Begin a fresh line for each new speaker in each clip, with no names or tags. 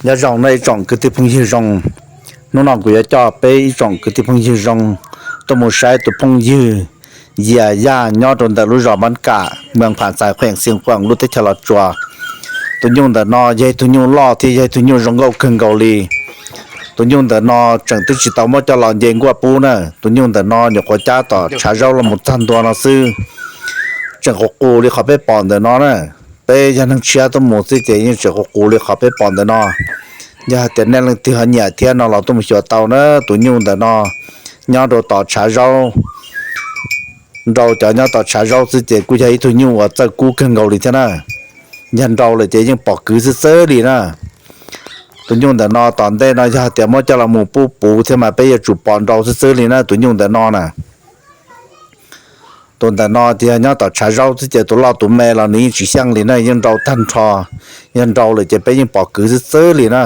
nhà rong này rong cái tiếp phong như rong nó nào cũng cho bé rong cái tiếp phong như rong tôi muốn sai tôi phong như giờ ya nhau trong đó lúc rong bán cảเมืองผ่านสายแขวงเสียงขวางรู้ที่ฉลาดจัวตัวยุ่งแต่นอยัยตัวยุ่งล่อที่ยัยตัวยุ่งรองเกาขึ้นเกาหลีตัวยุ่งแต่นอจังตึกจิตเอามาจะหลอนเย็นกว่าปูน่ะตัวยุ่งแต่นออยู่กับจ้าต่อชาเจ้าละหมดทันตัวเราซื้อจังหกกูเลยเขาไปปอนแต่นอน่ะไปยันทั้งเชียตัวหมดสิเจยังจังหกกูเลยเขาไปปอนแต่นอย่าแต่แน่นที่หันเนี่ยเทียนเราต้องมาเชื่อเตาเนอะตัวยุ่งแต่นอย่าโดนต่อชาเราจะย่าต่อชาเราสิเจกูจะให้ตัวยุ่งว่าจะกูขึ้นเกาหลีเท่านั้นยันเราเลยเจยังปอกคือเซ่อดีนะตัวยุ่งแต่นตอนได้นอย่าแต่เมื่อจะละหมูปูเท่ามาไปจุดปอนเราเซ่อดีนะตัวยุ่งแต่นน่ะตัวแต่นที่ย่าต่อชาเราสิเจตัวเราตัวแม่เรานี้จีเซียงเลยนะยังเราทันทอยันเราเลยจะไปยังปอกคือเซ่อดีนะ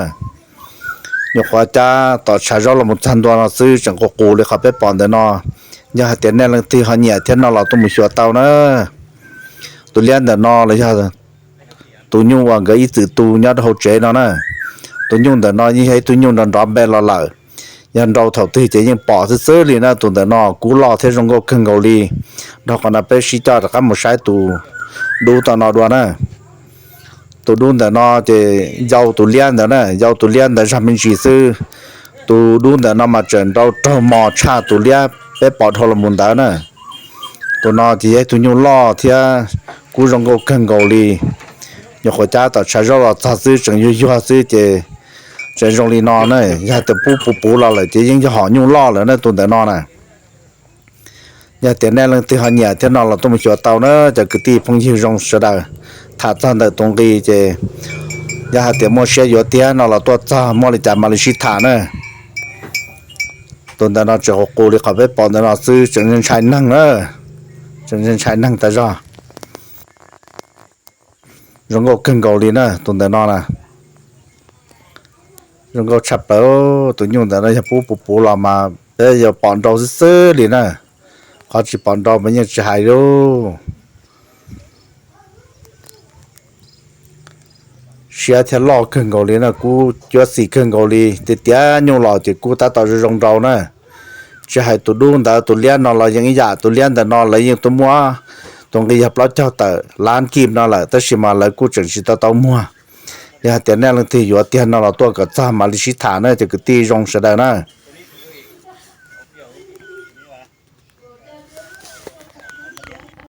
ยกว่าจ้าต่อชาเราละหมดทันตัวเราซื้อจังกูเลยเขาไปปอนแต่นอย่าแต่แน่ที่หันเนี่ยเทียนเราต้องมาเชื่อเตาเนอะตัวเลี้ยงแต่นเลยใช่ไหมตัวยุ่งว่าก็อีสื่อตัวยัดหัวใจเนาะนะตัวยุ่งแต่นยิ่งให้ตัวยุ่งดันร้อนแบนเราเลยยันเราเท่าที่จะยังปอดเสื้อเลยนะตัวแต่นกูรอเท่ารงก็ขึ้นเกาหลีเราคนนั้นไปชี้จ่อแต่ก็ไม่ใช่ตัวดูตอนนด้วยนะตัวดูแต่นจะยาวตัวเลี้ยงแต่นะยาวตัวเลี้ยงแต่ทำเป็นชีซื้อตัวดูแต่นมาเจอเราตัวหมอชาตัวเลี้ยไปปอดทรมานแต่นะตัวนที่ให้ตัวยุ่งล่อเท่ากูรงก็ขึ้นเกาหลี有国家到吃肉了，他是正有有是这容易闹呢，也得补了，这应该好用老了那都得闹呢。也点那人对好年天闹了都没学到呢，这个地方就容易的，他长的东西这也还得么些有点闹了多早么的在马来西亚呢。都得那之后过的咖啡包的那是真正才能了，真正才能在这。rong gò kinh gò đi nè tuần tới nó nè rong gò chập bao tụi nhung tới nó chập bù là mà bây giờ bọn trâu sơ đi nè họ chỉ bọn trâu mấy nhà chạy đâu xe theo lo kinh gò đi nè cú cho xì kinh gò đi thì tiếc nhung lò thì cú ta tao rong trâu nè chỉ hay tụi đun ta tụi liên nó là những cái tụi liên ta nó lấy những tụi muaตรงนี้ยับล้อเจ้าแต่ล้านกีบนั่นแหละแต่ชิมาเลยกูจังสิตาเต้ามัวอย่าแต่แน่ลังที่อยู่เตียนนั่นเราตัวกับจ้ามาลิชิฐานเนี่ยจะกตีรงเสด็จนะ